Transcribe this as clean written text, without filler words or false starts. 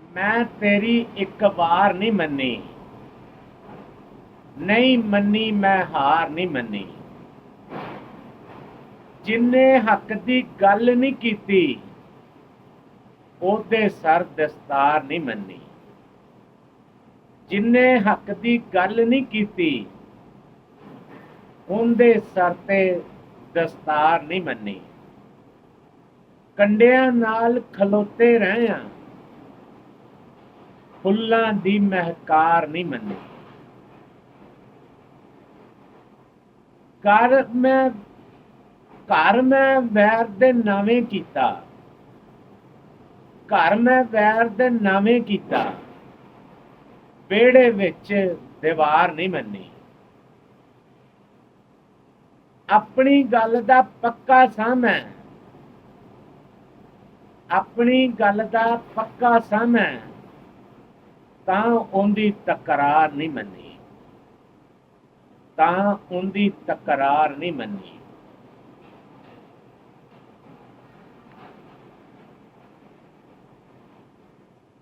मैं तेरी एक बार नहीं मन्नी, नहीं मन्नी मैं हार नहीं मन्नी। जिन्ने हक दी गल नहीं कीती, ओदे सर दस्तार नहीं मन्नी। जिन्ने हक दी गल नहीं कीती, ओंदे सर ते दस्तार नहीं मन्नी। कंडियां नाल खलोते रहे आ, फुल्लां दी महकार नहीं मन्नी। घर मैं वैर दे नावें कीता, घर मैं वैर दे नावें कीता, बेड़े विच दीवार नहीं मन्नी। अपनी गल दा पक्का सां मैं, अपनी गल दा पक्का सां मैं, तां ओंदी तकरार नहीं मन्नी, तां ओंदी तकरार नहीं मन्नी।